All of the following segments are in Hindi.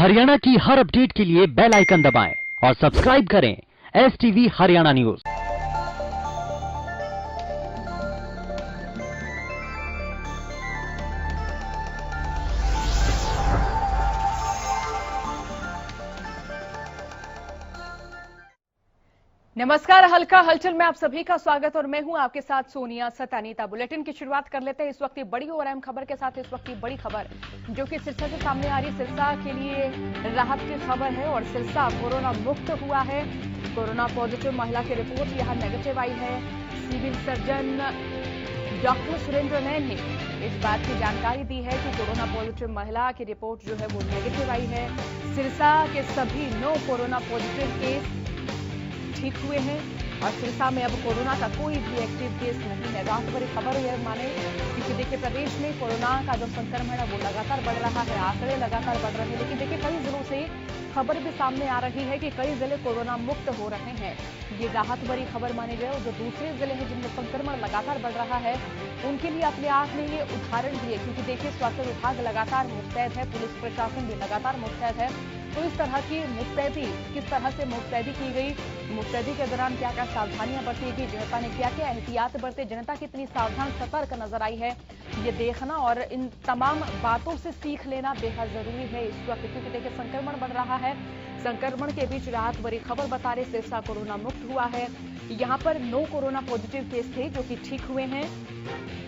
हरियाणा की हर अपडेट के लिए बेल आइकन दबाएं और सब्सक्राइब करें STV हरियाणा न्यूज। नमस्कार, हल्का हलचल में आप सभी का स्वागत और मैं हूं आपके साथ सोनिया सतानीता। बुलेटिन की शुरुआत कर लेते हैं इस वक्त की बड़ी और अहम खबर के साथ। इस वक्त की बड़ी खबर जो कि सिरसा से सामने आ रही, सिरसा के लिए राहत की खबर है और सिरसा कोरोना मुक्त हुआ है। कोरोना पॉजिटिव महिला की रिपोर्ट यहां नेगेटिव आई है। सिविल सर्जन डॉक्टर सुरेंद्र नैन ने इस बात की जानकारी दी है कि कोरोना पॉजिटिव महिला की रिपोर्ट जो है वो नेगेटिव आई है। सिरसा के सभी 9 कोरोना पॉजिटिव केस ठीक हुए हैं और सिरसा में अब कोरोना का कोई भी एक्टिव केस नहीं है। राहत भरी खबर यह माने क्योंकि देखिए प्रदेश में कोरोना का जो संक्रमण है वो लगातार बढ़ रहा है, आंकड़े लगातार बढ़ रहे हैं। लेकिन देखिए कई जिलों से खबर भी सामने आ रही है कि कई जिले कोरोना मुक्त हो रहे हैं। ये राहत भरी खबर माने गए और जो दूसरे जिले हैं जिनमें संक्रमण लगातार बढ़ रहा है उनके लिए अपने आप में ये उदाहरण भी है, क्योंकि देखिए स्वास्थ्य विभाग लगातार मुस्तैद है, पुलिस प्रशासन भी लगातार मुस्तैद है। तो इस तरह की मुस्तैदी, किस तरह से मुस्तैदी की गई, मुस्तैदी के दौरान क्या क्या सावधानियां बरती गई, जनता ने क्या क्या एहतियात बरते, जनता कितनी सावधान सतर्क नजर आई है, ये देखना और इन तमाम बातों से सीख लेना बेहद जरूरी है इस वक्त, क्योंकि देखिए संक्रमण बढ़ रहा है। संक्रमण के बीच राहत भरी खबर बता रहे सिरसा कोरोना मुक्त हुआ है। यहाँ पर 9 कोरोना पॉजिटिव केस थे जो कि ठीक हुए हैं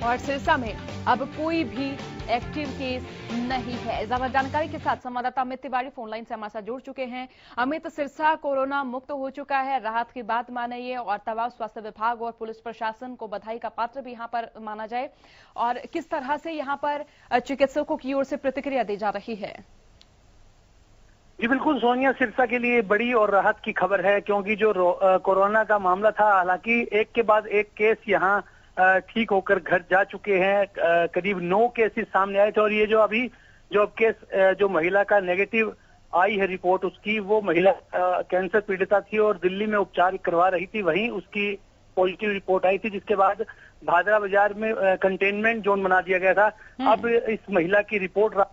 और सिरसा में अब कोई भी एक्टिव केस नहीं है। ज्यादा जानकारी के साथ संवाददाता अमित तिवारी फोन लाइन से हमारे साथ जुड़ चुके हैं। अमित, सिरसा कोरोना मुक्त हो चुका है, राहत की बात माने ये और तमाम स्वास्थ्य विभाग और पुलिस प्रशासन को बधाई का पात्र भी यहाँ पर माना जाए, और किस तरह से यहाँ पर चिकित्सकों की ओर से प्रतिक्रिया दी जा रही है? जी बिल्कुल सोनिया, सिरसा के लिए बड़ी और राहत की खबर है, क्योंकि जो कोरोना का मामला था, हालांकि एक के बाद एक केस यहाँ ठीक होकर घर जा चुके हैं। करीब 9 केसेस सामने आए थे और ये जो अभी जो केस जो महिला का नेगेटिव आई है रिपोर्ट उसकी, वो महिला कैंसर पीड़िता थी और दिल्ली में उपचार करवा रही थी, वहीं उसकी पॉजिटिव रिपोर्ट आई थी, जिसके बाद भादरा बाजार में कंटेनमेंट जोन बना दिया गया था। अब इस महिला की रिपोर्ट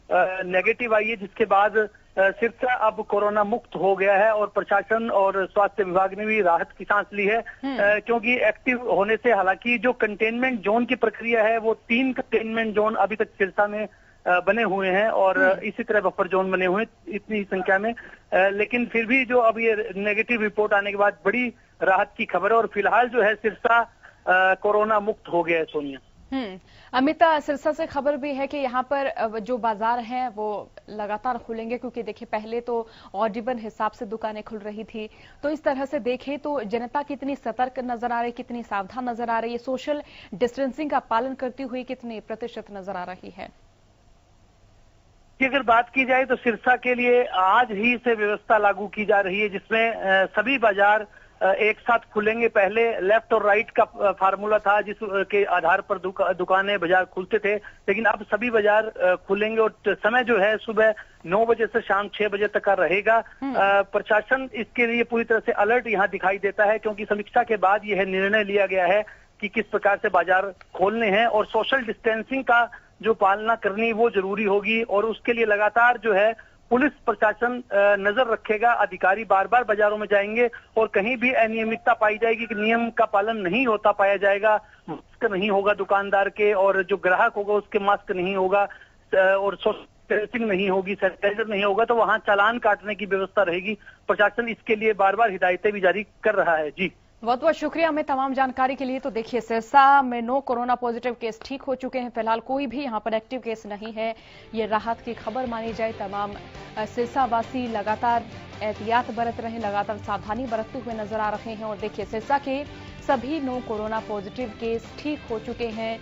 नेगेटिव आई है, जिसके बाद सिरसा अब कोरोना मुक्त हो गया है और प्रशासन और स्वास्थ्य विभाग ने भी राहत की सांस ली है, क्योंकि एक्टिव होने से, हालांकि जो कंटेनमेंट जोन की प्रक्रिया है वो 3 कंटेनमेंट जोन अभी तक सिरसा में बने हुए हैं और इसी तरह बफर जोन बने हुए हैं इतनी संख्या में, लेकिन फिर भी जो अब ये नेगेटिव रिपोर्ट आने के बाद बड़ी राहत की खबर है और फिलहाल जो है सिरसा कोरोना मुक्त हो गया है। सोनिया, अमिता, सिरसा से खबर भी है कि यहाँ पर जो बाजार हैं वो लगातार खुलेंगे, क्योंकि देखिए पहले तो ऑड इवन हिसाब से दुकानें खुल रही थी। तो इस तरह से देखें तो जनता कितनी सतर्क नजर आ रही, कितनी सावधान नजर आ रही है, सोशल डिस्टेंसिंग का पालन करती हुई कितनी प्रतिशत नजर आ रही है? अगर बात की जाए तो सिरसा के लिए आज ही से व्यवस्था लागू की जा रही है, जिसमें सभी बाजार एक साथ खुलेंगे। पहले लेफ्ट और राइट का फार्मूला था जिसके आधार पर दुकानें बाजार खुलते थे, लेकिन अब सभी बाजार खुलेंगे और समय जो है सुबह 9 बजे से शाम 6 बजे तक का रहेगा। प्रशासन इसके लिए पूरी तरह से अलर्ट यहाँ दिखाई देता है, क्योंकि समीक्षा के बाद यह निर्णय लिया गया है कि किस प्रकार से बाजार खोलने हैं और सोशल डिस्टेंसिंग का जो पालना करनी वो जरूरी होगी, और उसके लिए लगातार जो है पुलिस प्रशासन नजर रखेगा। अधिकारी बार बार बाजारों में जाएंगे और कहीं भी अनियमितता पाई जाएगी कि नियम का पालन नहीं होता पाया जाएगा, मास्क नहीं होगा दुकानदार के और जो ग्राहक होगा उसके मास्क नहीं होगा और सोशल डिस्टेंसिंग नहीं होगी, सैनिटाइजर नहीं होगा, तो वहां चालान काटने की व्यवस्था रहेगी। प्रशासन इसके लिए बार बार हिदायतें भी जारी कर रहा है। जी, बहुत बहुत शुक्रिया हमें तमाम जानकारी के लिए। तो देखिए सिरसा में 9 कोरोना पॉजिटिव केस ठीक हो चुके हैं, फिलहाल कोई भी यहाँ पर एक्टिव केस नहीं है। ये राहत की खबर मानी जाए। तमाम सिरसा वासी लगातार एहतियात बरत रहे हैं, लगातार सावधानी बरतते हुए नजर आ रहे हैं और देखिए सिरसा के सभी 9 कोरोना पॉजिटिव केस ठीक हो चुके हैं।